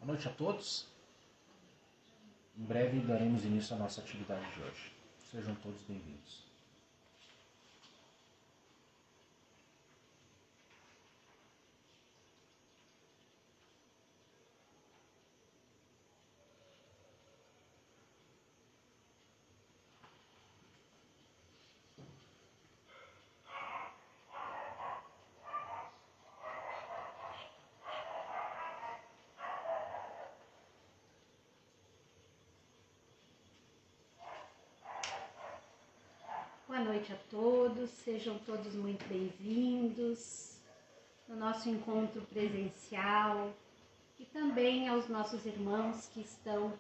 Boa noite a todos. Em breve daremos início à nossa atividade de hoje. Sejam todos bem-vindos. Boa noite a todos, sejam todos muito bem-vindos no nosso encontro presencial e também aos nossos irmãos que estão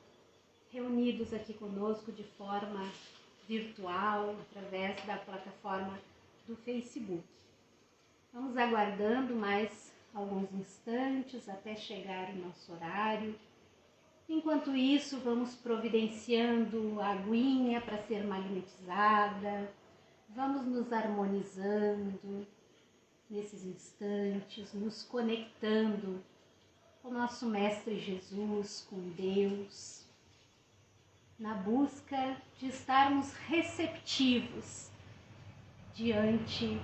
reunidos aqui conosco de forma virtual, através da plataforma do Facebook. Vamos aguardando mais alguns instantes até chegar o nosso horário. Enquanto isso, vamos providenciando a aguinha para ser magnetizada. Vamos nos harmonizando nesses instantes, nos conectando com o nosso Mestre Jesus, com Deus, na busca de estarmos receptivos diante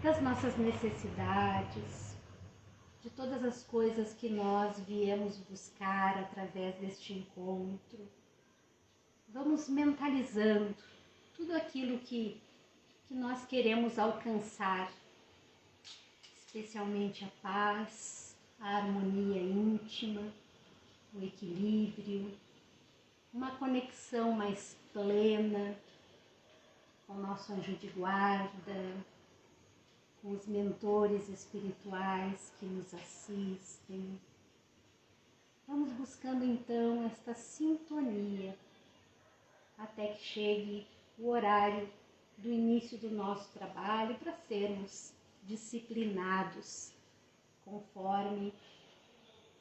das nossas necessidades, de todas as coisas que nós viemos buscar através deste encontro. Vamos mentalizando tudo aquilo que nós queremos alcançar, especialmente a paz, a harmonia íntima, o equilíbrio, uma conexão mais plena com o nosso anjo de guarda, com os mentores espirituais que nos assistem. Vamos buscando então esta sintonia até que chegue o horário do início do nosso trabalho para sermos disciplinados, conforme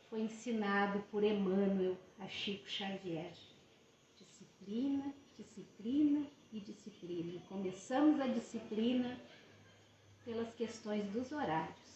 foi ensinado por Emmanuel a Chico Xavier. Disciplina, disciplina e disciplina. Começamos a disciplina pelas questões dos horários.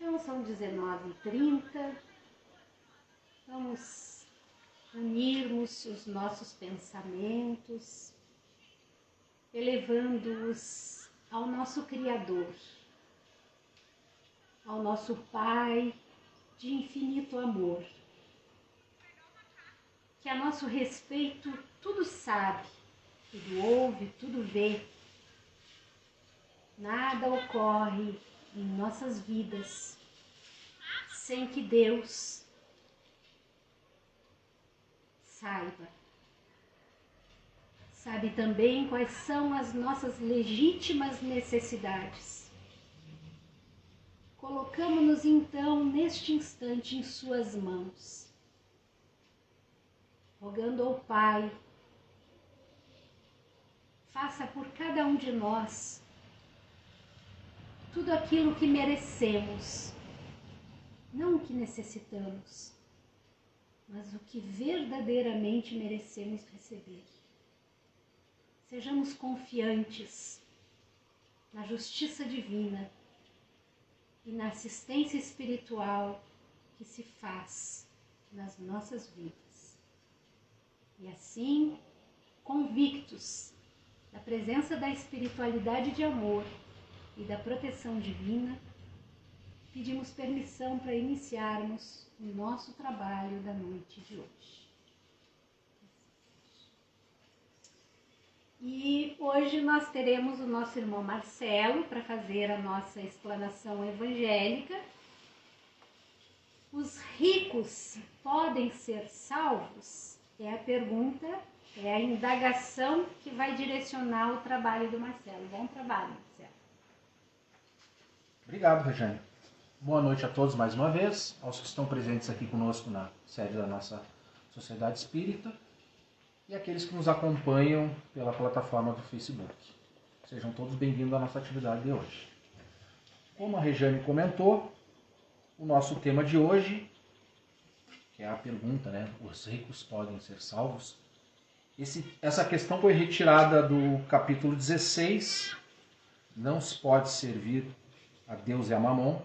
Então são 19h30, vamos unirmos os nossos pensamentos, elevando-os ao nosso Criador, ao nosso Pai de infinito amor, que a nosso respeito tudo sabe, tudo ouve, tudo vê. Nada ocorre em nossas vidas sem que Deus saiba. Sabe também quais são as nossas legítimas necessidades. Colocamos-nos então neste instante em suas mãos, rogando ao Pai, faça por cada um de nós tudo aquilo que merecemos, não o que necessitamos, mas o que verdadeiramente merecemos receber. Sejamos confiantes na justiça divina e na assistência espiritual que se faz nas nossas vidas. E assim, convictos da presença da espiritualidade de amor e da proteção divina, pedimos permissão para iniciarmos o nosso trabalho da noite de hoje. E hoje nós teremos o nosso irmão Marcelo para fazer a nossa explanação evangélica. Os ricos podem ser salvos? É a pergunta É a indagação que vai direcionar o trabalho do Marcelo. Bom trabalho, Marcelo. Obrigado, Regiane. Boa noite a todos mais uma vez, aos que estão presentes aqui conosco na sede da nossa Sociedade Espírita e aqueles que nos acompanham pela plataforma do Facebook. Sejam todos bem-vindos à nossa atividade de hoje. Como a Regiane comentou, o nosso tema de hoje, que é a pergunta, né? Os ricos podem ser salvos? Essa questão foi retirada do capítulo 16, não se pode servir a Deus e a Mamon.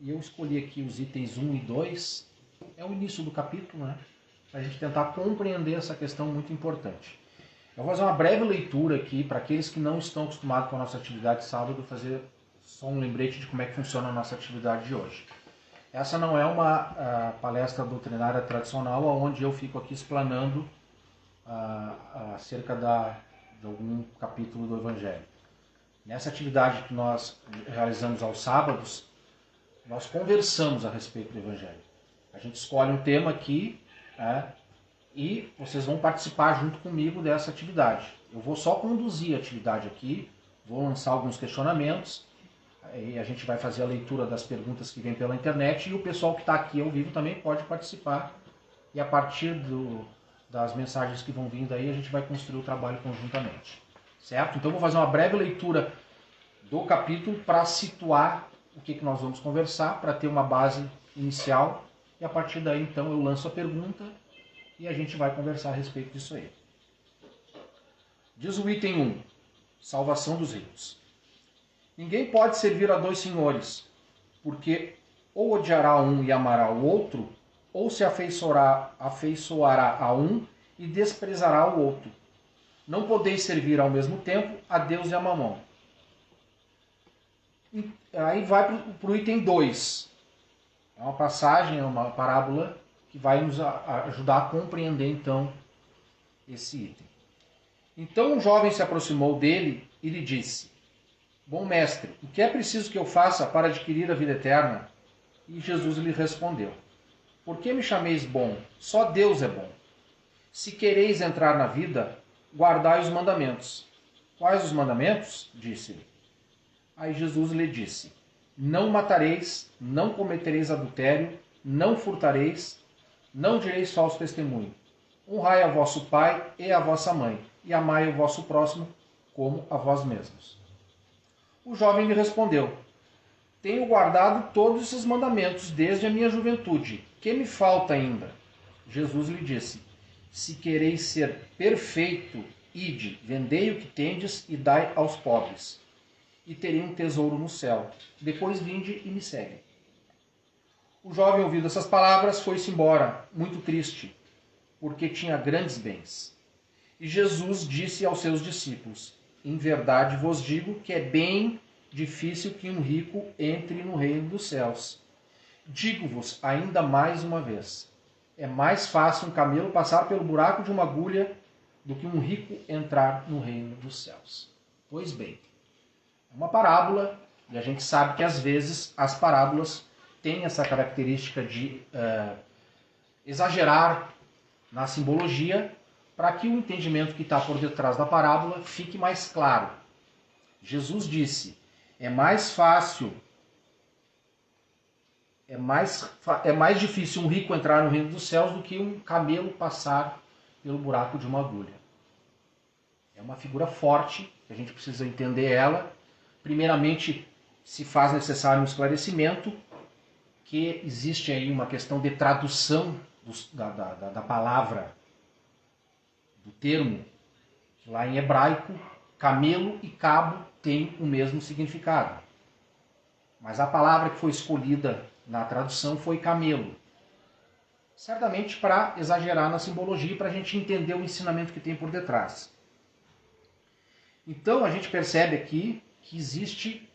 E eu escolhi aqui os itens 1 e 2, é o início do capítulo, né? Para a gente tentar compreender essa questão muito importante. Eu vou fazer uma breve leitura aqui para aqueles que não estão acostumados com a nossa atividade de sábado, fazer só um lembrete de como é que funciona a nossa atividade de hoje. Essa não é uma palestra doutrinária tradicional, onde eu fico aqui explanando acerca de algum capítulo do Evangelho. Nessa atividade que nós realizamos aos sábados, nós conversamos a respeito do Evangelho. A gente escolhe um tema aqui e vocês vão participar junto comigo dessa atividade. Eu vou só conduzir a atividade aqui, vou lançar alguns questionamentos, aí a gente vai fazer a leitura das perguntas que vêm pela internet e o pessoal que está aqui ao vivo também pode participar. E a partir das mensagens que vão vindo aí, a gente vai construir o trabalho conjuntamente. Certo? Então eu vou fazer uma breve leitura do capítulo para situar o que nós vamos conversar, para ter uma base inicial. E a partir daí, então, eu lanço a pergunta e a gente vai conversar a respeito disso aí. Diz o item 1, salvação dos ricos. Ninguém pode servir a dois senhores, porque ou odiará um e amará o outro, ou se afeiçoará a um e desprezará o outro. Não podeis servir ao mesmo tempo a Deus e a Mamon. Aí vai para o item 2. É uma passagem, é uma parábola que vai nos ajudar a compreender então esse item. Então um jovem se aproximou dele e lhe disse: Bom mestre, o que é preciso que eu faça para adquirir a vida eterna? E Jesus lhe respondeu: Por que me chameis bom? Só Deus é bom. Se quereis entrar na vida, guardai os mandamentos. Quais os mandamentos? Disse-lhe. Aí Jesus lhe disse: Não matareis, não cometereis adultério, não furtareis, não direis falso testemunho. Honrai a vosso pai e a vossa mãe, e amai o vosso próximo como a vós mesmos. O jovem lhe respondeu: Tenho guardado todos esses mandamentos desde a minha juventude. Que me falta ainda? Jesus lhe disse: Se quereis ser perfeito, ide, vendei o que tendes e dai aos pobres, e terei um tesouro no céu. Depois vinde e me segue. O jovem, ouvindo essas palavras, foi-se embora, muito triste, porque tinha grandes bens. E Jesus disse aos seus discípulos: Em verdade vos digo que é bem difícil que um rico entre no reino dos céus. Digo-vos ainda mais uma vez: é mais fácil um camelo passar pelo buraco de uma agulha do que um rico entrar no reino dos céus. Pois bem, é uma parábola, e a gente sabe que às vezes as parábolas têm essa característica de exagerar na simbologia para que o entendimento que está por detrás da parábola fique mais claro. Jesus disse: é mais difícil um rico entrar no reino dos céus do que um camelo passar pelo buraco de uma agulha. É uma figura forte, que a gente precisa entender ela. Primeiramente, se faz necessário um esclarecimento, que existe aí uma questão de tradução da palavra, do termo. Lá em hebraico, camelo e cabo têm o mesmo significado. Mas a palavra que foi escolhida na tradução foi camelo. Certamente para exagerar na simbologia e para a gente entender o ensinamento que tem por detrás. Então a gente percebe aqui que existe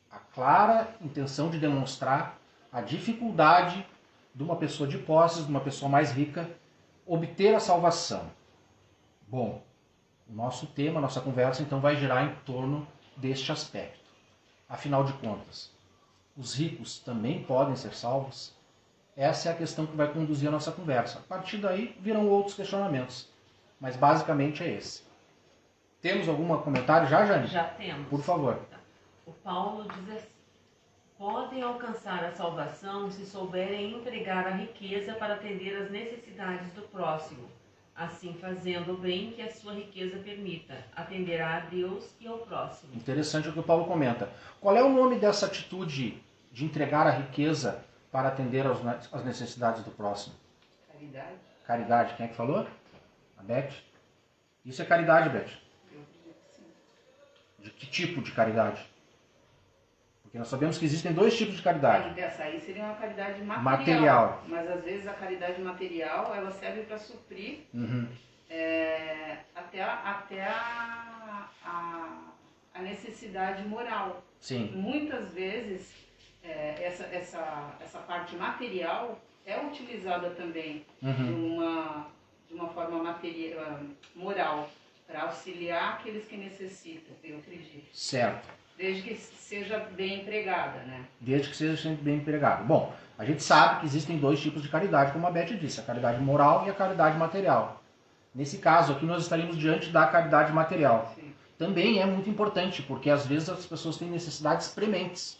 a clara intenção de demonstrar a dificuldade de uma pessoa de posses, de uma pessoa mais rica, obter a salvação. Bom, o nosso tema, a nossa conversa, então vai girar em torno deste aspecto. Afinal de contas, os ricos também podem ser salvos? Essa é a questão que vai conduzir a nossa conversa. A partir daí virão outros questionamentos. mas basicamente é esse. Temos algum comentário já, Jane? Já temos. Por favor. O Paulo diz assim: podem alcançar a salvação se souberem empregar a riqueza para atender às necessidades do próximo, assim fazendo o bem que a sua riqueza permita, atenderá a Deus e ao próximo. Interessante o que o Paulo comenta. Qual é o nome dessa atitude de entregar a riqueza para atender às necessidades do próximo? Caridade. Caridade. Quem é que falou? A Beth? Isso é caridade, Beth? Eu acredito que sim. De que tipo de caridade? Porque nós sabemos que existem dois tipos de caridade. Essa aí seria uma caridade material. Material. Mas às vezes a caridade material ela serve para suprir Uhum. até a necessidade moral. Sim. Muitas vezes essa parte material é utilizada também Uhum. de uma forma moral para auxiliar aqueles que necessitam, eu acredito. Certo. Desde que seja bem empregada, né? Desde que seja sempre bem empregado. Bom, a gente sabe que existem dois tipos de caridade, como a Beth disse, a caridade moral e a caridade material. Nesse caso aqui nós estaríamos diante da caridade material. Sim. Também é muito importante, porque às vezes as pessoas têm necessidades prementes.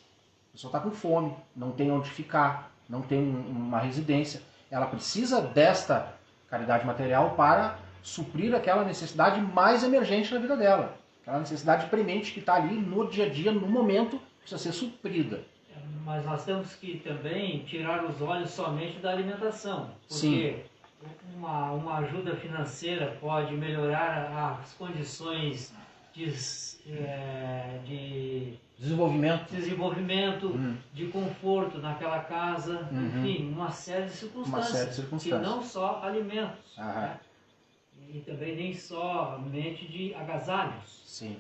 A pessoa está com fome, não tem onde ficar, não tem uma residência. Ela precisa desta caridade material para suprir aquela necessidade mais emergente na vida dela. Aquela necessidade premente que está ali no dia a dia, no momento, precisa ser suprida. Mas nós temos que também tirar os olhos somente da alimentação. Porque Sim. uma ajuda financeira pode melhorar as condições de Desenvolvimento. de conforto naquela casa, enfim, uma série de circunstâncias. E não só alimentos. Né? E também nem somente de agasalhos. Sim.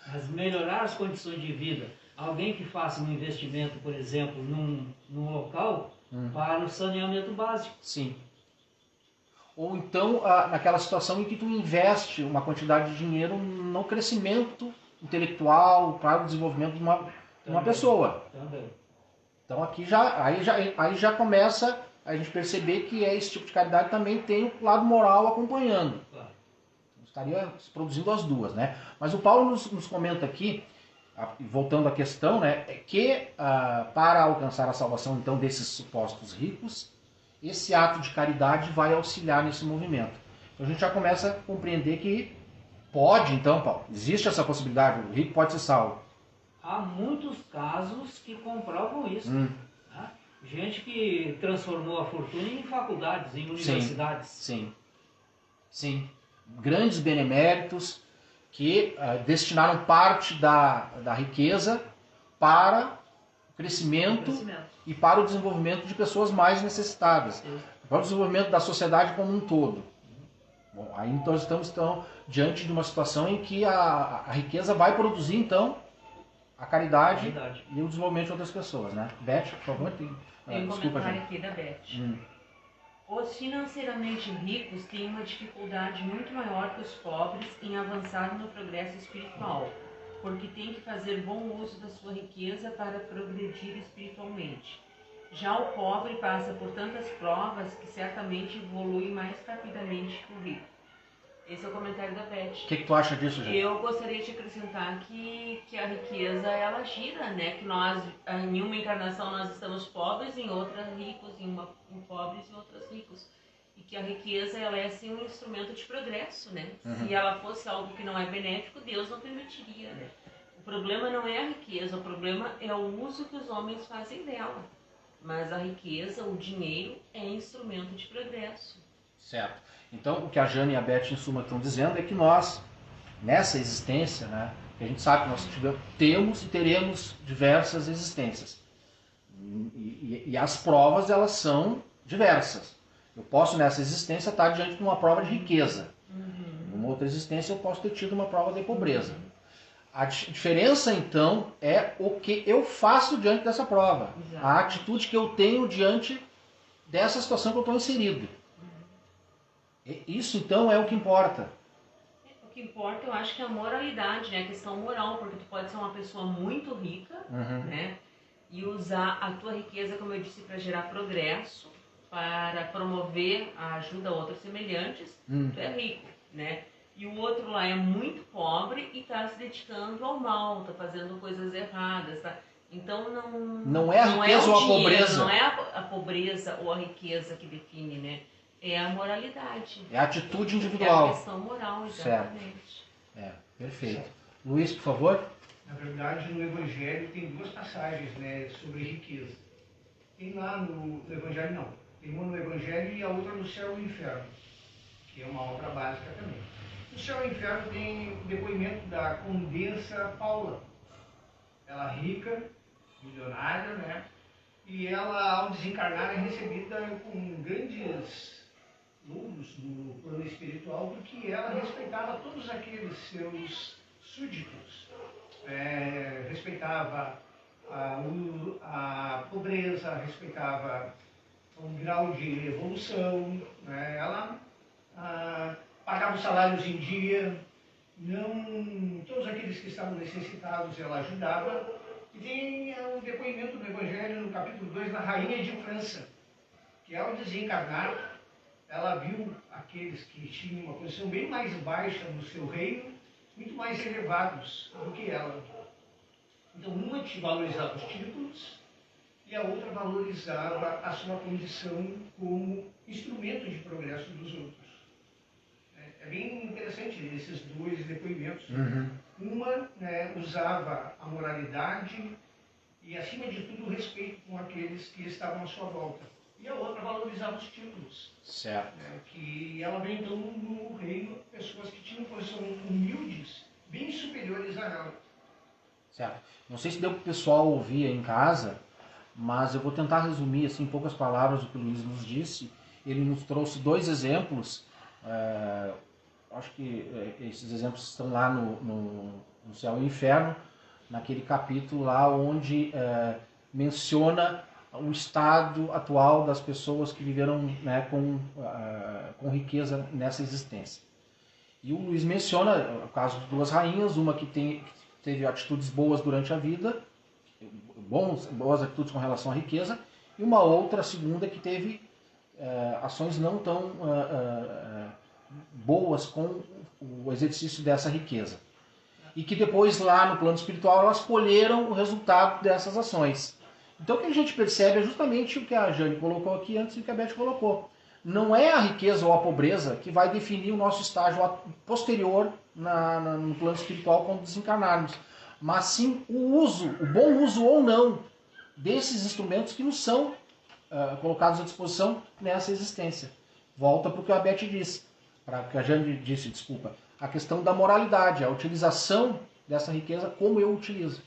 Mas melhorar as condições de vida. Alguém que faça um investimento, por exemplo, num local para o saneamento básico. Sim. Ou então, naquela situação em que tu investe uma quantidade de dinheiro no crescimento intelectual, para o desenvolvimento de uma pessoa. Também. Então aqui aí já começa a gente perceber que esse tipo de caridade também tem o lado moral acompanhando. Claro. Estaria produzindo as duas, né? Mas o Paulo nos comenta aqui, voltando à questão, né, que para alcançar a salvação então desses supostos ricos, esse ato de caridade vai auxiliar nesse movimento. Então a gente já começa a compreender que pode, então, Paulo, existe essa possibilidade, o rico pode ser salvo. Há muitos casos que comprovam isso. Né? Gente que transformou a fortuna em faculdades, em universidades. Sim. Grandes beneméritos que destinaram parte da riqueza para o crescimento e para o desenvolvimento de pessoas mais necessitadas, para o desenvolvimento da sociedade como um todo. Bom, aí então estamos diante de uma situação em que a riqueza vai produzir então a caridade e o desenvolvimento de outras pessoas, né? Beth, por favor, tem um comentário aqui da Beth. Os financeiramente ricos têm uma dificuldade muito maior que os pobres em avançar no progresso espiritual, porque têm que fazer bom uso da sua riqueza para progredir espiritualmente. Já o pobre passa por tantas provas que certamente evolui mais rapidamente que o rico. Esse é o comentário da Beth. O que tu acha disso, gente? Eu gostaria de acrescentar que a riqueza, ela gira, né? Que nós, em uma encarnação, nós estamos pobres, em outra ricos, em pobres e outras ricos. E que a riqueza, ela é, sim, um instrumento de progresso, né? Se ela fosse algo que não é benéfico, Deus não permitiria, né? O problema não é a riqueza, o problema é o uso que os homens fazem dela. Mas a riqueza, o dinheiro, é instrumento de progresso. Certo. Então, o que a Jane e a Beth, em suma, estão dizendo é que nós, nessa existência, né, que a gente sabe que nós temos e teremos diversas existências. E as provas, elas são diversas. Eu posso, nessa existência, estar diante de uma prova de riqueza. Numa outra existência, eu posso ter tido uma prova de pobreza. A diferença, então, é o que eu faço diante dessa prova. Exato. A atitude que eu tenho diante dessa situação que eu estou inserido. Isso, então, é o que importa. O que importa, eu acho que é a moralidade, né? A questão moral, porque tu pode ser uma pessoa muito rica, né? E usar a tua riqueza, como eu disse, para gerar progresso, para promover a ajuda a outros semelhantes. Tu é rico. né? E o outro lá é muito pobre e está se dedicando ao mal, está fazendo coisas erradas, tá? Então não é a riqueza ou a pobreza. Não é a pobreza ou a riqueza que define, né? É a moralidade. É a atitude individual. É a questão moral, exatamente. Certo. Perfeito. Luiz, por favor. Na verdade, no Evangelho tem duas passagens, né, sobre riqueza. Tem lá no Evangelho, não. Tem uma no Evangelho e a outra no Céu e o Inferno, que é uma obra básica também. No Céu e o Inferno tem o depoimento da condessa Paula. Ela rica, milionária, né? E ela, ao desencarnar, é recebida com grandes louros no plano espiritual, porque ela respeitava todos aqueles seus súditos. Respeitava a pobreza, respeitava um grau de evolução, né? Ela pagava os salários em dia, não, todos aqueles que estavam necessitados ela ajudava. E tem o depoimento do Evangelho no capítulo 2 da Rainha de França, que ao desencarnar, ela viu aqueles que tinham uma posição bem mais baixa no seu reino, muito mais elevados do que ela. Então, uma valorizava os títulos e a outra valorizava a sua condição como instrumento de progresso dos outros. É bem interessante esses dois depoimentos. Uhum. Uma, né, usava a moralidade e, acima de tudo, o respeito com aqueles que estavam à sua volta. E a outra valorizava os títulos. Certo. Que ela vê, então, no reino, pessoas que tinham posições humildes, bem superiores a ela. Certo. Não sei se deu para o pessoal ouvir aí em casa, mas eu vou tentar resumir assim, em poucas palavras o que o Luiz nos disse. Ele nos trouxe dois exemplos. Acho que esses exemplos estão lá no Céu e Inferno, naquele capítulo lá onde menciona o estado atual das pessoas que viveram, né, com riqueza nessa existência. E o Luiz menciona o caso de duas rainhas, uma que teve atitudes boas durante a vida, boas atitudes com relação à riqueza, e uma outra, a segunda, que teve ações não tão boas com o exercício dessa riqueza. E que depois, lá no plano espiritual, elas colheram o resultado dessas ações. Então o que a gente percebe é justamente o que a Jane colocou aqui antes e o que a Beth colocou. Não é a riqueza ou a pobreza que vai definir o nosso estágio posterior no plano espiritual quando desencarnarmos, mas sim o bom uso ou não desses instrumentos que nos são colocados à disposição nessa existência. Volta para o que a Beth disse, para o que a Jane disse, desculpa, a questão da moralidade, a utilização dessa riqueza, como eu utilizo.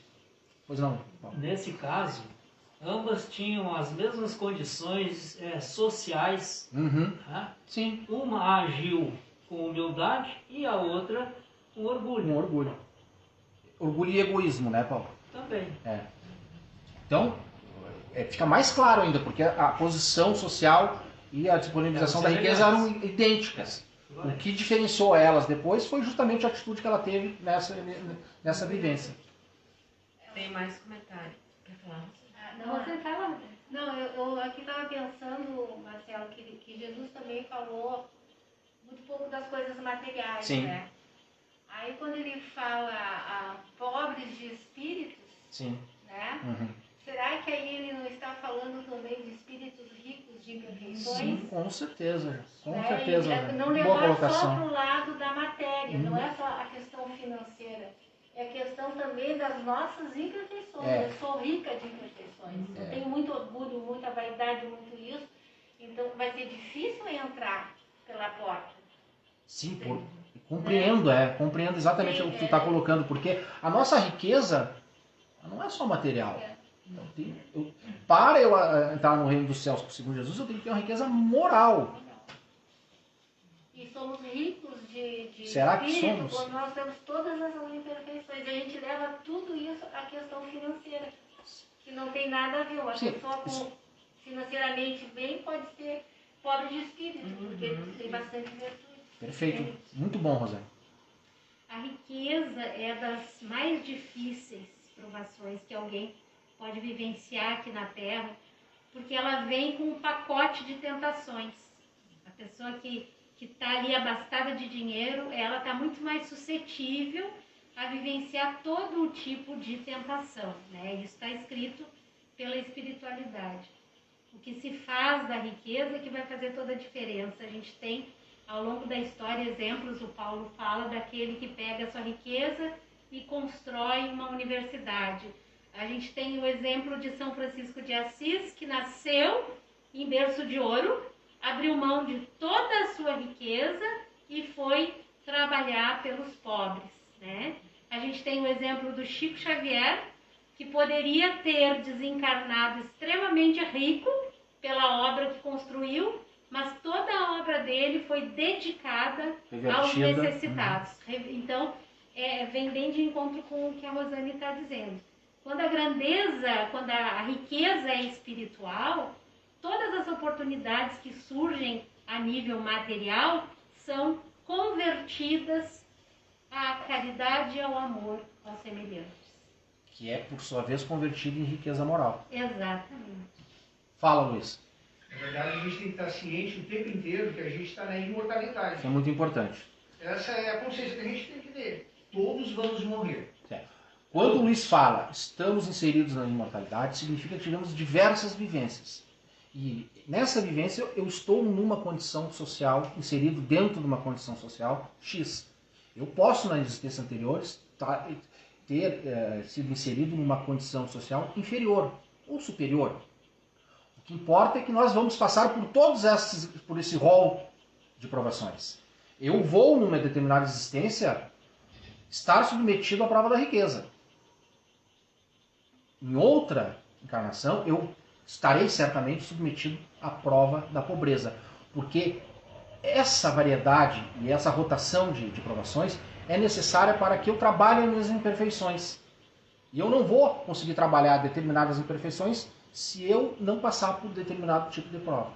Pois não, Paulo? Nesse caso, ambas tinham as mesmas condições sociais. Uhum. Tá? Sim. Uma agiu com humildade e a outra com orgulho. Com orgulho. Orgulho e egoísmo, né, Paulo? Também. Então, fica mais claro ainda, porque a posição social e a disponibilização da riqueza eram idênticas. O que diferenciou elas depois foi justamente a atitude que ela teve nessa vivência. Tem mais comentário? Quer falar? Não, você fala. Não, eu aqui estava pensando, Marcelo, que Jesus também falou muito pouco das coisas materiais, Sim. né? Aí quando ele fala pobres de espíritos, sim, né? Uhum. Será que aí ele não está falando também de espíritos ricos de imperfeições? Sim, com certeza. Com né? certeza. Não Boa levar colocação. só para o lado da matéria, Uhum. não é só a questão financeira. É a questão também das nossas imperfeições. Eu sou rica de imperfeições. Eu tenho muito orgulho, muita vaidade, muito isso. Então vai ser difícil entrar pela porta. Sim, compreendo exatamente o que tu está colocando, porque a nossa riqueza não é só material. Para eu entrar no reino dos céus segundo Jesus, eu tenho que ter uma riqueza moral. E somos ricos de Será que espírito somos? quando nós temos todas as imperfeições. E a gente leva tudo isso à questão financeira, que não tem nada a ver. Uma pessoa financeiramente bem pode ser pobre de espírito, porque tem bastante virtude. Perfeito. Muito bom, Rosane. A riqueza é das mais difíceis provações que alguém pode vivenciar aqui na Terra, porque ela vem com um pacote de tentações. A pessoa que que está ali abastada de dinheiro, ela está muito mais suscetível a vivenciar todo o tipo de tentação, né? Isso está escrito pela espiritualidade. O que se faz da riqueza é que vai fazer toda a diferença. A gente tem, ao longo da história, exemplos, o Paulo fala daquele que pega a sua riqueza e constrói uma universidade. A gente tem o exemplo de São Francisco de Assis, que nasceu em berço de ouro, abriu mão de toda a sua riqueza e foi trabalhar pelos pobres, né? A gente tem o exemplo do Chico Xavier, que poderia ter desencarnado extremamente rico pela obra que construiu, mas toda a obra dele foi dedicada aos necessitados. Então, vem bem de encontro com o que a Rosane está dizendo. Quando a grandeza, quando a riqueza é espiritual, todas as oportunidades que surgem a nível material são convertidas à caridade e ao amor aos semelhantes. Que é, por sua vez, convertido em riqueza moral. Exatamente. Fala, Luiz. Na verdade, a gente tem que estar ciente o tempo inteiro que a gente está na imortalidade. Isso é muito importante. Essa é a consciência que a gente tem que ter. Todos vamos morrer. Certo. Quando o Luiz fala, estamos inseridos na imortalidade, significa que tivemos diversas vivências. E nessa vivência eu estou numa condição social, inserido dentro de uma condição social X. Eu posso, nas existências anteriores, ter sido inserido numa condição social inferior ou superior. O que importa é que nós vamos passar por esse rol de provações. Eu vou, numa determinada existência, estar submetido à prova da riqueza. Em outra encarnação, eu estarei certamente submetido à prova da pobreza. Porque essa variedade e essa rotação de provações é necessária para que eu trabalhe as minhas imperfeições. E eu não vou conseguir trabalhar determinadas imperfeições se eu não passar por determinado tipo de prova.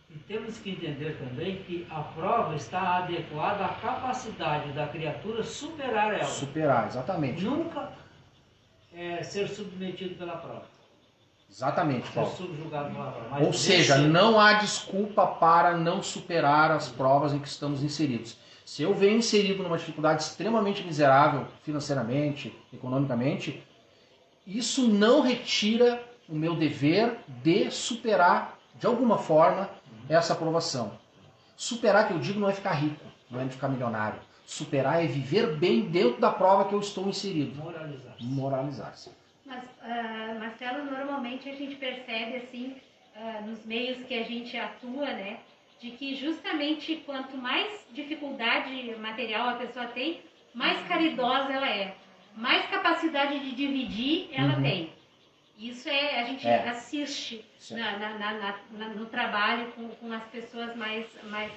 E temos que entender também que a prova está adequada à capacidade da criatura superar ela. Superar, exatamente. Nunca ser submetido pela prova. Exatamente, Paulo. Ser subjugado pela prova. Mas ou seja, não há desculpa para não superar as provas em que estamos inseridos. Se eu venho inserido numa dificuldade extremamente miserável, financeiramente, economicamente, isso não retira o meu dever de superar, de alguma forma, essa aprovação. Superar, que eu digo, não é ficar rico, não é ficar milionário. Superar é viver bem dentro da prova que eu estou inserido. Moralizar-se. Moralizar-se. Mas, Marcelo, normalmente a gente percebe, assim, nos meios que a gente atua, né, de que justamente quanto mais dificuldade material a pessoa tem, mais caridosa ela é. Mais capacidade de dividir ela tem. Isso a gente assiste no trabalho com as pessoas mais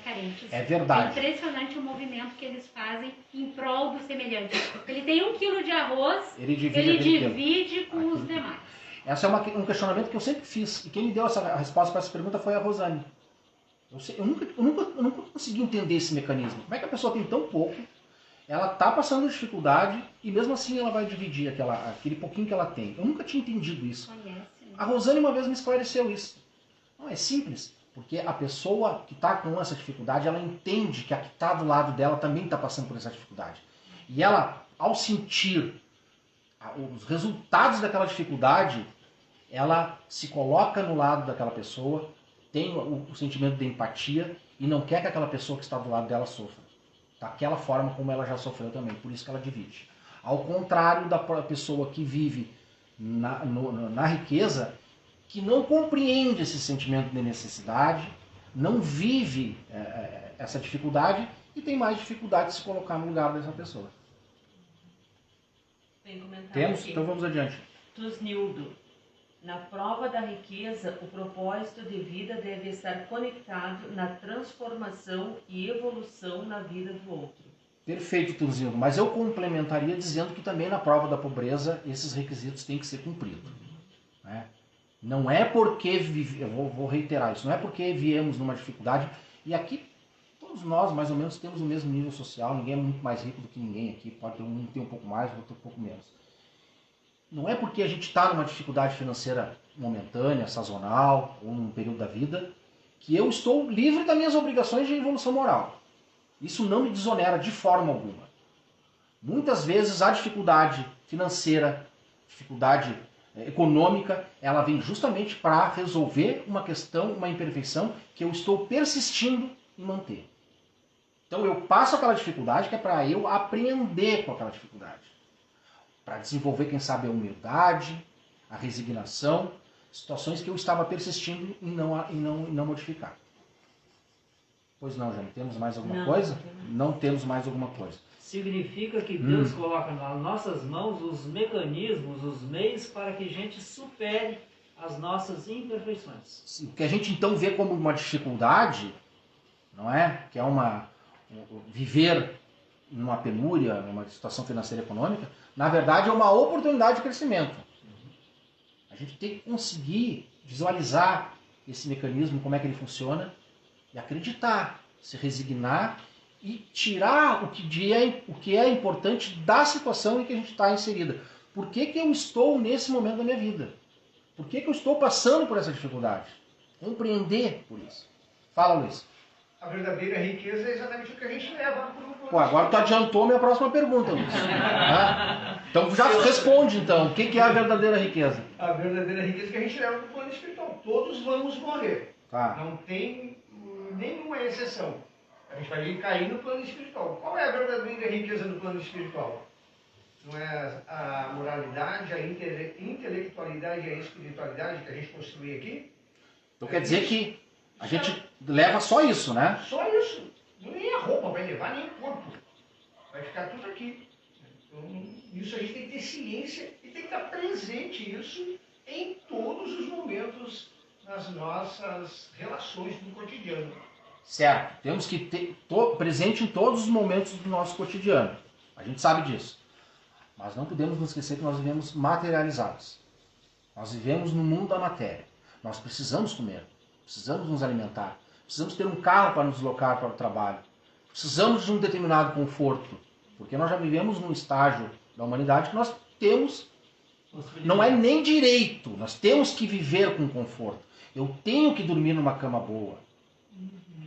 carentes. É verdade. É impressionante o movimento que eles fazem em prol do semelhante. Ele tem 1 quilo de arroz, ele divide com os demais. Esse é um questionamento que eu sempre fiz. E quem me deu a resposta para essa pergunta foi a Rosane. Eu nunca consegui entender esse mecanismo. Como é que a pessoa tem tão pouco, ela está passando dificuldade e mesmo assim ela vai dividir aquele pouquinho que ela tem. Eu nunca tinha entendido isso. A Rosane uma vez me esclareceu isso. Não, é simples, porque a pessoa que está com essa dificuldade, ela entende que a que está do lado dela também está passando por essa dificuldade. E ela, ao sentir os resultados daquela dificuldade, ela se coloca no lado daquela pessoa, tem o sentimento de empatia e não quer que aquela pessoa que está do lado dela sofra. Daquela forma como ela já sofreu também, por isso que ela divide. Ao contrário da pessoa que vive na riqueza, que não compreende esse sentimento de necessidade, não vive essa dificuldade e tem mais dificuldade de se colocar no lugar dessa pessoa. Temos? Então vamos adiante. Tusnildo. Na prova da riqueza, o propósito de vida deve estar conectado na transformação e evolução na vida do outro. Perfeito, Tuzinho. Mas eu complementaria dizendo que também na prova da pobreza esses requisitos têm que ser cumpridos. Né? Não é porque, eu vou reiterar isso, não é porque viemos numa dificuldade, e aqui todos nós mais ou menos temos o mesmo nível social, ninguém é muito mais rico do que ninguém aqui, pode ter um ter um pouco mais, outro um pouco menos. Não é porque a gente está numa dificuldade financeira momentânea, sazonal, ou num período da vida, que eu estou livre das minhas obrigações de evolução moral. Isso não me desonera de forma alguma. Muitas vezes a dificuldade financeira, dificuldade econômica, ela vem justamente para resolver uma questão, uma imperfeição que eu estou persistindo em manter. Então eu passo aquela dificuldade que é para eu aprender com aquela dificuldade. Para desenvolver, quem sabe, a humildade, a resignação, situações que eu estava persistindo em não modificar. Pois não, Jane, temos mais alguma coisa? Não temos mais alguma coisa. Significa que Deus coloca nas nossas mãos os mecanismos, os meios para que a gente supere as nossas imperfeições. O que a gente então vê como uma dificuldade, não é? Que é viver numa penúria, numa situação financeira e econômica, na verdade é uma oportunidade de crescimento. A gente tem que conseguir visualizar esse mecanismo, como é que ele funciona, e acreditar, se resignar e tirar o que é importante da situação em que a gente está inserida. Por que eu estou nesse momento da minha vida? Por que eu estou passando por essa dificuldade? Compreender por isso. Fala, Luiz. A verdadeira riqueza é exatamente o que a gente leva para o... Pô, agora tu adiantou minha próxima pergunta, Luiz. Então já responde, então. O que é a verdadeira riqueza? A verdadeira riqueza que a gente leva para o plano espiritual. Todos vamos morrer. Tá. Não tem nenhuma exceção. A gente vai cair no plano espiritual. Qual é a verdadeira riqueza do plano espiritual? Não é a moralidade, a intelectualidade e a espiritualidade que a gente construi aqui? Então quer dizer que a gente leva só isso, né? Só isso. Nem a roupa vai levar, nem o corpo. Vai ficar tudo aqui. Então, isso a gente tem que ter ciência e tem que estar presente isso em todos os momentos nas nossas relações do cotidiano. Certo. Temos que ter presente em todos os momentos do nosso cotidiano. A gente sabe disso. Mas não podemos nos esquecer que nós vivemos materializados. Nós vivemos no mundo da matéria. Nós precisamos comer. Precisamos nos alimentar. Precisamos ter um carro para nos deslocar para o trabalho. Precisamos de um determinado conforto. Porque nós já vivemos num estágio da humanidade que nós temos... Não é nem direito. Nós temos que viver com conforto. Eu tenho que dormir numa cama boa.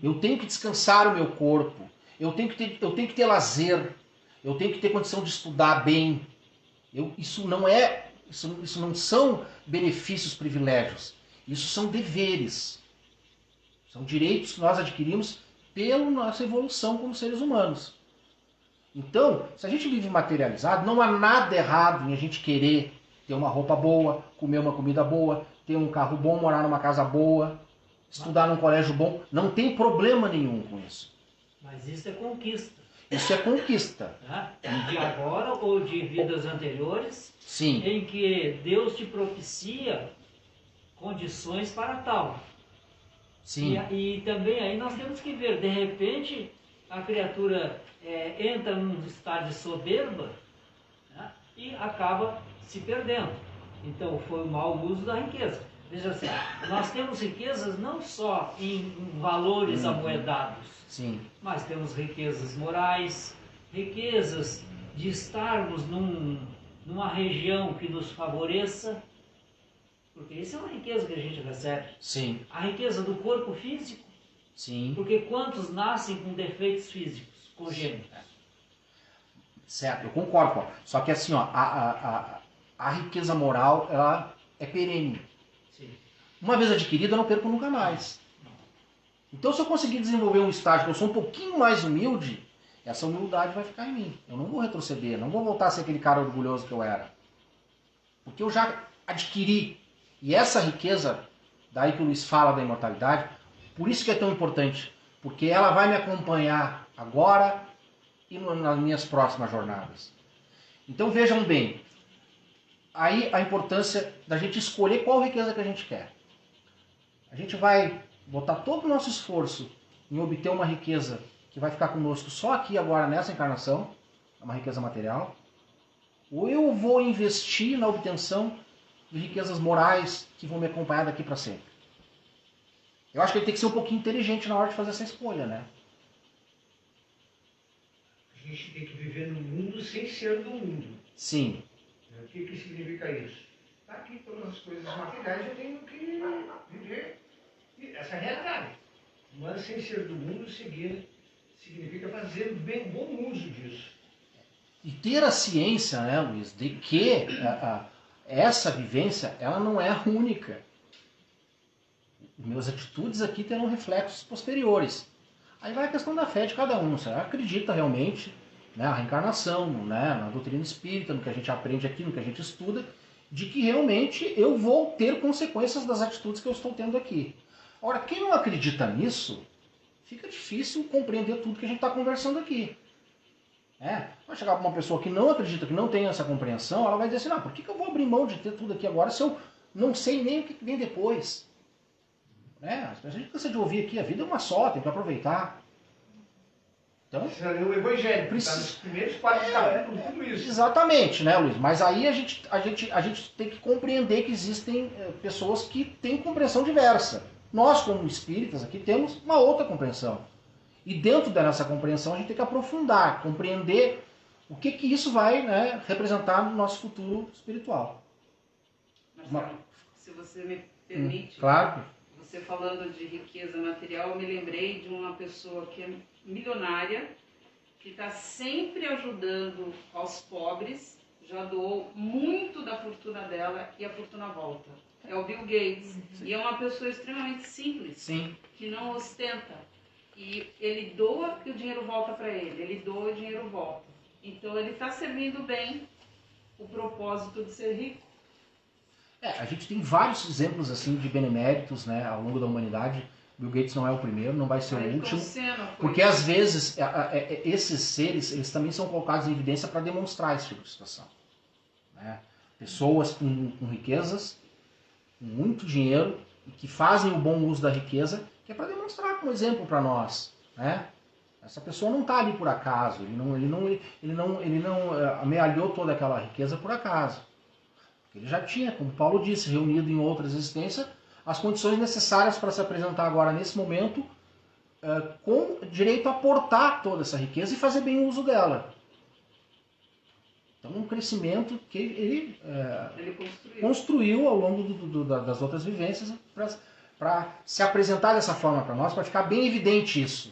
Eu tenho que descansar o meu corpo. Eu tenho que ter lazer. Eu tenho que ter condição de estudar bem. Isso não são benefícios, privilégios. Isso são deveres. São direitos que nós adquirimos pela nossa evolução como seres humanos. Então, se a gente vive materializado, não há nada errado em a gente querer ter uma roupa boa, comer uma comida boa, ter um carro bom, morar numa casa boa, estudar num colégio bom. Não tem problema nenhum com isso. Mas isso é conquista. Isso é conquista. De agora ou de vidas anteriores, sim, em que Deus te propicia condições para tal. Sim. E também aí nós temos que ver, de repente a criatura entra num estado de soberba, né, e acaba se perdendo. Então foi o mau uso da riqueza. Veja assim, nós temos riquezas não só em valores amoedados, sim, mas temos riquezas morais, riquezas de estarmos numa região que nos favoreça, porque isso é uma riqueza que a gente recebe. Sim. A riqueza do corpo físico, sim, porque quantos nascem com defeitos físicos congênitos? Certo, eu concordo, Paulo. Só que assim, ó, a riqueza moral, ela é perene. Sim. Uma vez adquirida, eu não perco nunca mais. Então, se eu conseguir desenvolver um estágio que eu sou um pouquinho mais humilde, essa humildade vai ficar em mim. Eu não vou retroceder, não vou voltar a ser aquele cara orgulhoso que eu era. Porque eu já adquiri. E essa riqueza, daí que o Luiz fala da imortalidade, por isso que é tão importante. Porque ela vai me acompanhar agora e nas minhas próximas jornadas. Então, vejam bem. Aí a importância da gente escolher qual riqueza que a gente quer. A gente vai botar todo o nosso esforço em obter uma riqueza que vai ficar conosco só aqui agora nessa encarnação, uma riqueza material, ou eu vou investir na obtenção de riquezas morais que vão me acompanhar daqui para sempre. Eu acho que ele tem que ser um pouquinho inteligente na hora de fazer essa escolha, né? A gente tem que viver no mundo sem ser do mundo. Sim. O que significa isso? Está aqui todas as coisas materiais, eu tenho que viver essa realidade. Mas sem ser do mundo, seguir significa fazer bem, bom uso disso. E ter a ciência, né, Luiz, de que essa vivência ela não é a única. Minhas atitudes aqui terão reflexos posteriores. Aí vai a questão da fé de cada um. Você acredita realmente, né, na reencarnação, né, na doutrina espírita, no que a gente aprende aqui, no que a gente estuda, de que realmente eu vou ter consequências das atitudes que eu estou tendo aqui. Ora, quem não acredita nisso, fica difícil compreender tudo que a gente está conversando aqui. Vai chegar para uma pessoa que não acredita, que não tem essa compreensão, ela vai dizer assim, por que eu vou abrir mão de ter tudo aqui agora se eu não sei nem o que vem depois? A gente cansa de ouvir aqui, a vida é uma só, tem que aproveitar. Então, o Evangelho precisa... está nos primeiros 4 capítulos, tudo isso. Exatamente, né, Luiz? Mas aí a gente tem que compreender que existem pessoas que têm compreensão diversa. Nós, como espíritas aqui, temos uma outra compreensão. E dentro dessa compreensão a gente tem que aprofundar, compreender o que isso vai, né, representar no nosso futuro espiritual. Marcelo, se você me permite, claro. Você falando de riqueza material, eu me lembrei de uma pessoa que é milionária, que está sempre ajudando aos pobres, já doou muito da fortuna dela e a fortuna volta. É o Bill Gates. Sim. E é uma pessoa extremamente simples, Sim. que não ostenta. E ele doa e o dinheiro volta para ele. Ele doa e o dinheiro volta. Então ele está servindo bem o propósito de ser rico. A gente tem vários exemplos assim de beneméritos, né, ao longo da humanidade. Bill Gates não é o primeiro, não vai ser o último. Porque às vezes esses seres eles também são colocados em evidência para demonstrar esse tipo de situação. Né? Pessoas com riquezas, com muito dinheiro, e que fazem o bom uso da riqueza, que é para demonstrar como exemplo para nós. Né? Essa pessoa não está ali por acaso, ele não amealhou toda aquela riqueza por acaso. Ele já tinha, como Paulo disse, reunido em outras existências, as condições necessárias para se apresentar agora, nesse momento, com direito a aportar toda essa riqueza e fazer bem o uso dela. Então, um crescimento que ele construiu ao longo das outras vivências para se apresentar dessa forma para nós, para ficar bem evidente isso.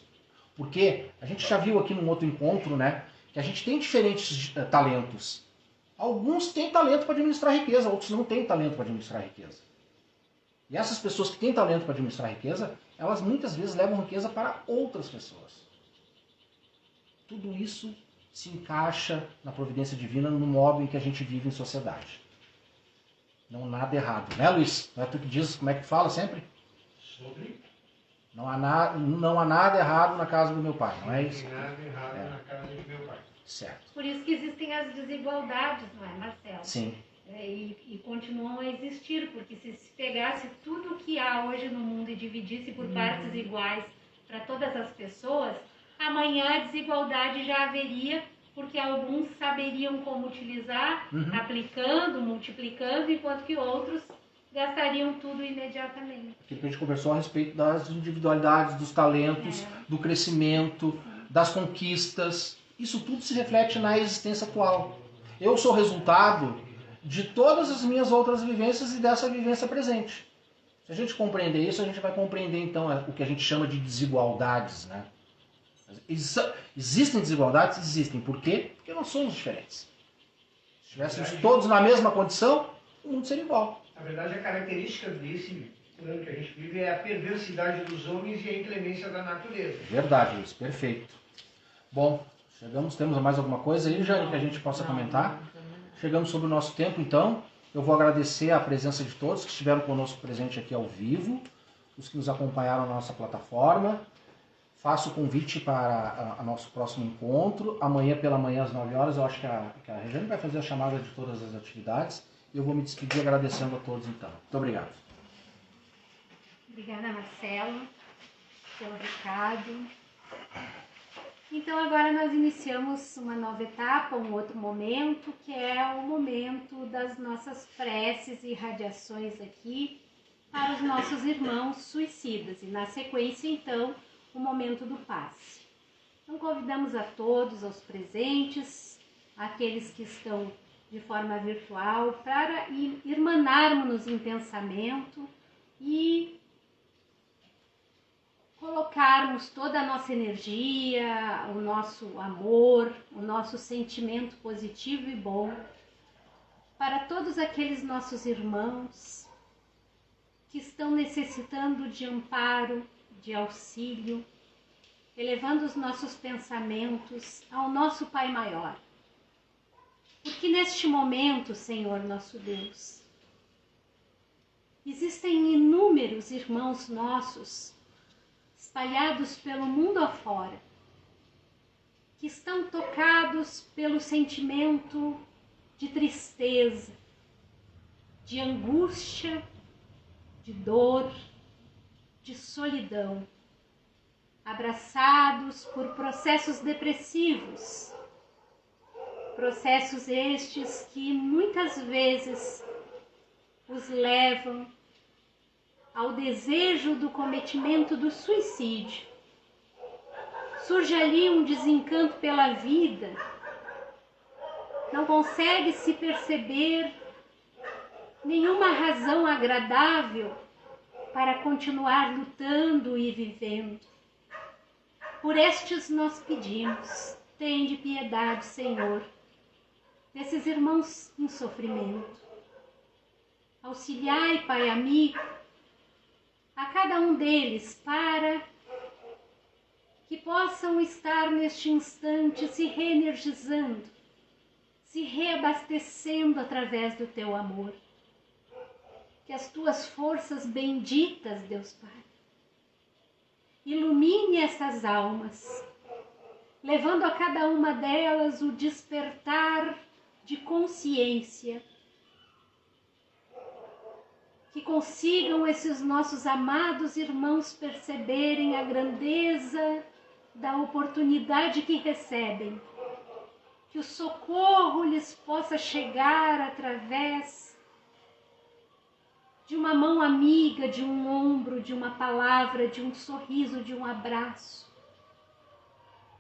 Porque a gente já viu aqui num outro encontro, né, que a gente tem diferentes talentos. Alguns têm talento para administrar riqueza, outros não têm talento para administrar riqueza. E essas pessoas que têm talento para administrar riqueza, elas muitas vezes levam riqueza para outras pessoas. Tudo isso se encaixa na providência divina no modo em que a gente vive em sociedade. Não há nada errado. Né, Luiz? Não é tu que diz, como é que fala sempre? Não há nada errado na casa do meu pai, não é isso? Não há nada errado na casa do meu pai. Certo. Por isso que existem as desigualdades, não é, Marcelo? Sim. E continuam a existir, porque se pegasse tudo o que há hoje no mundo e dividisse por partes iguais para todas as pessoas, amanhã a desigualdade já haveria, porque alguns saberiam como utilizar, aplicando, multiplicando, enquanto que outros gastariam tudo imediatamente. Aquilo que a gente conversou a respeito das individualidades, dos talentos, do crescimento, das conquistas. Isso tudo se reflete na existência atual. Eu sou resultado de todas as minhas outras vivências e dessa vivência presente. Se a gente compreender isso, a gente vai compreender então o que a gente chama de desigualdades. Né? Existem desigualdades? Existem. Por quê? Porque nós somos diferentes. Se estivéssemos todos na mesma condição, o mundo seria igual. Na verdade, a característica desse plano que a gente vive é a perversidade dos homens e a inclemência da natureza. Verdade, Luiz. Perfeito. Bom, temos mais alguma coisa aí, Jane, que a gente possa comentar? Chegamos sobre o nosso tempo, então. Eu vou agradecer a presença de todos que estiveram conosco presente aqui ao vivo, os que nos acompanharam na nossa plataforma. Faço o convite para o nosso próximo encontro. Amanhã pela manhã às 9 horas, eu acho que a Regiane vai fazer a chamada de todas as atividades. E eu vou me despedir agradecendo a todos, então. Muito obrigado. Obrigada, Marcelo, pelo recado. Então agora nós iniciamos uma nova etapa, um outro momento, que é o momento das nossas preces e radiações aqui para os nossos irmãos suicidas. E na sequência, então, o momento do passe. Então convidamos a todos, aos presentes, aqueles que estão de forma virtual, para irmanarmos-nos em pensamento e colocarmos toda a nossa energia, o nosso amor, o nosso sentimento positivo e bom para todos aqueles nossos irmãos que estão necessitando de amparo, de auxílio, elevando os nossos pensamentos ao nosso Pai Maior. Porque neste momento, Senhor nosso Deus, existem inúmeros irmãos nossos espalhados pelo mundo afora, que estão tocados pelo sentimento de tristeza, de angústia, de dor, de solidão, abraçados por processos depressivos, processos estes que muitas vezes os levam ao desejo do cometimento do suicídio. Surge ali um desencanto pela vida, não consegue se perceber nenhuma razão agradável para continuar lutando e vivendo. Por estes nós pedimos, tende piedade, Senhor, desses irmãos em sofrimento. Auxiliai, Pai amigo, a cada um deles para que possam estar neste instante se reenergizando, se reabastecendo através do Teu amor. Que as Tuas forças benditas, Deus Pai, ilumine essas almas, levando a cada uma delas o despertar de consciência, que consigam esses nossos amados irmãos perceberem a grandeza da oportunidade que recebem, que o socorro lhes possa chegar através de uma mão amiga, de um ombro, de uma palavra, de um sorriso, de um abraço,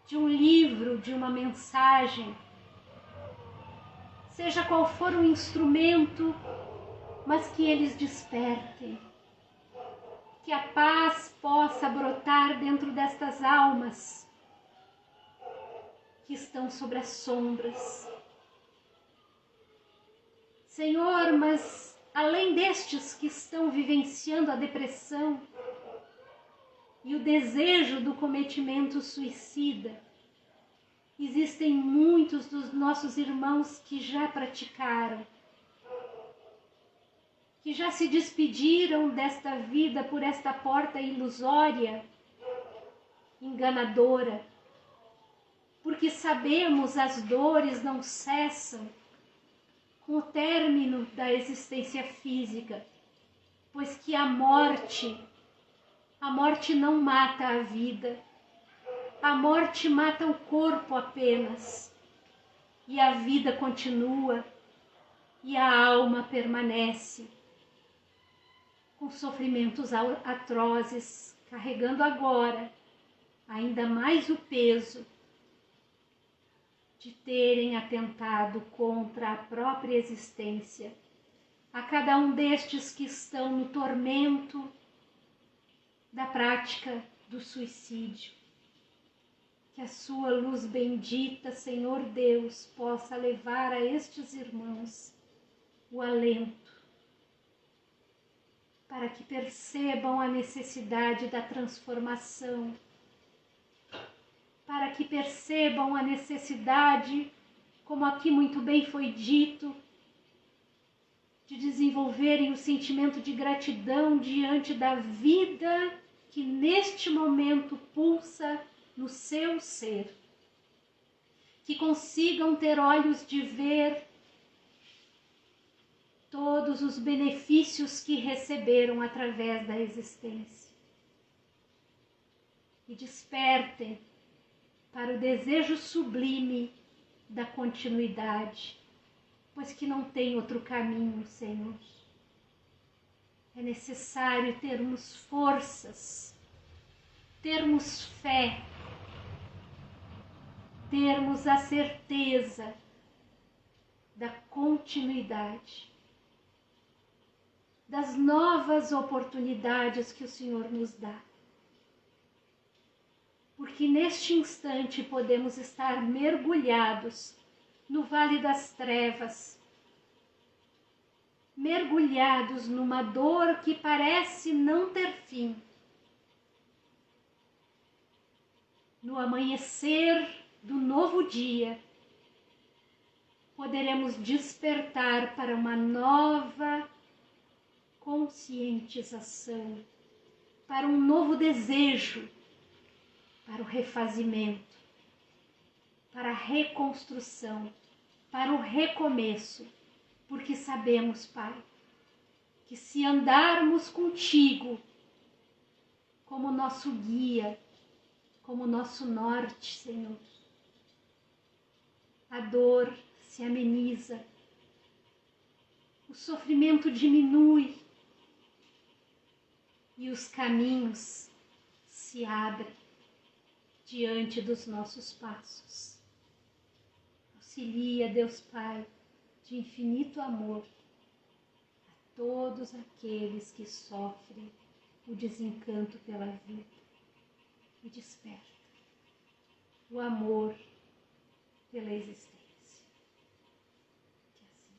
de um livro, de uma mensagem, seja qual for o instrumento, mas que eles despertem, que a paz possa brotar dentro destas almas que estão sobre as sombras. Senhor, mas além destes que estão vivenciando a depressão e o desejo do cometimento suicida, existem muitos dos nossos irmãos que já praticaram, que já se despediram desta vida por esta porta ilusória, enganadora, porque sabemos as dores não cessam com o término da existência física, pois que a morte não mata a vida, a morte mata o corpo apenas, e a vida continua, e a alma permanece, com sofrimentos atrozes, carregando agora ainda mais o peso de terem atentado contra a própria existência. A cada um destes que estão no tormento da prática do suicídio, que a sua luz bendita, Senhor Deus, possa levar a estes irmãos o alento, para que percebam a necessidade da transformação, para que percebam a necessidade, como aqui muito bem foi dito, de desenvolverem o sentimento de gratidão diante da vida que neste momento pulsa no seu ser. Que consigam ter olhos de ver todos os benefícios que receberam através da existência. E despertem para o desejo sublime da continuidade, pois que não tem outro caminho, Senhor. É necessário termos forças, termos fé, termos a certeza da continuidade, das novas oportunidades que o Senhor nos dá. porque neste instante podemos estar mergulhados no vale das trevas, mergulhados numa dor que parece não ter fim. No amanhecer do novo dia, poderemos despertar para uma nova conscientização, para um novo desejo, para o refazimento, para a reconstrução, para o recomeço, porque sabemos, Pai, que se andarmos contigo como nosso guia, como nosso norte, Senhor, a dor se ameniza, o sofrimento diminui e os caminhos se abrem diante dos nossos passos. Auxilia, Deus Pai, de infinito amor, a todos aqueles que sofrem o desencanto pela vida e desperta o amor pela existência. Que assim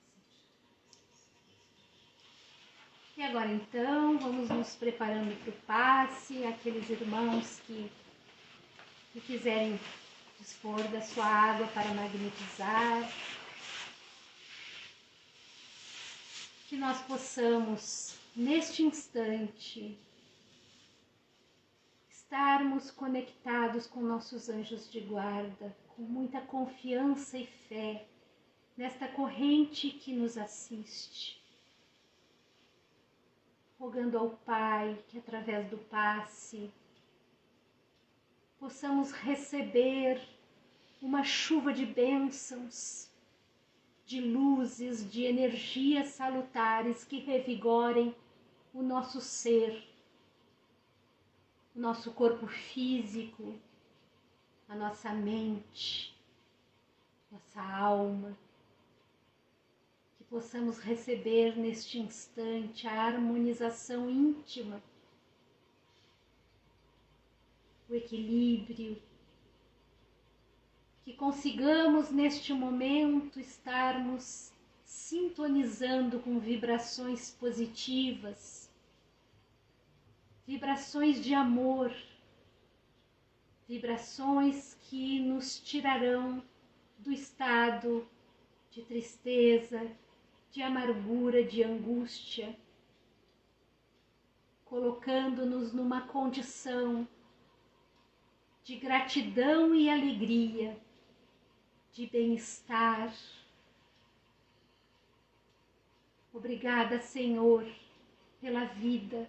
seja. E agora então, vamos nos preparando para o passe, aqueles irmãos que quiserem dispor da sua água para magnetizar, que nós possamos, neste instante, estarmos conectados com nossos anjos de guarda, com muita confiança e fé nesta corrente que nos assiste, rogando ao Pai que através do passe possamos receber uma chuva de bênçãos, de luzes, de energias salutares que revigorem o nosso ser, o nosso corpo físico, a nossa mente, nossa alma, que possamos receber neste instante a harmonização íntima, o equilíbrio, que consigamos neste momento estarmos sintonizando com vibrações positivas, vibrações de amor, vibrações que nos tirarão do estado de tristeza, de amargura, de angústia, colocando-nos numa condição de gratidão e alegria, de bem-estar. Obrigada, Senhor, pela vida.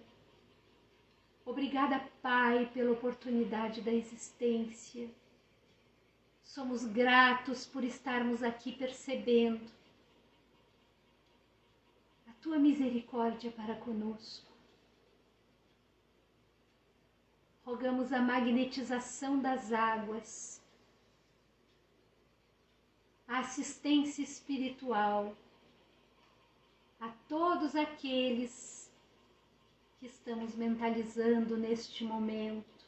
Obrigada, Pai, pela oportunidade da existência. Somos gratos por estarmos aqui percebendo a Tua misericórdia para conosco. Rogamos a magnetização das águas, a assistência espiritual a todos aqueles que estamos mentalizando neste momento,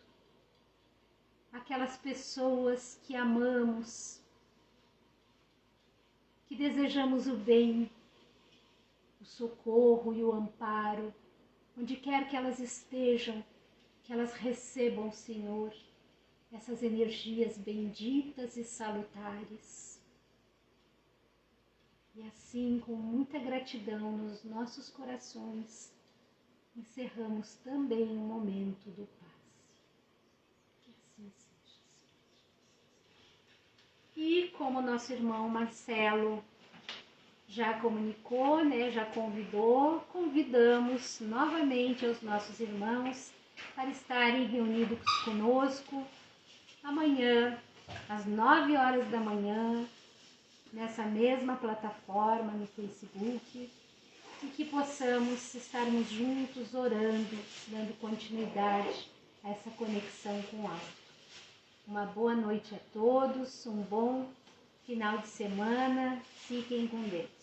aquelas pessoas que amamos, que desejamos o bem, o socorro e o amparo, onde quer que elas estejam, que elas recebam, Senhor, essas energias benditas e salutares. E assim, com muita gratidão nos nossos corações, encerramos também o momento do passe. Que assim seja. E como nosso irmão Marcelo já comunicou, já convidou, convidamos novamente os nossos irmãos para estarem reunidos conosco amanhã, às 9 horas da manhã, nessa mesma plataforma no Facebook, e que possamos estarmos juntos orando, dando continuidade a essa conexão com o alto. Uma boa noite a todos, um bom final de semana, fiquem com Deus.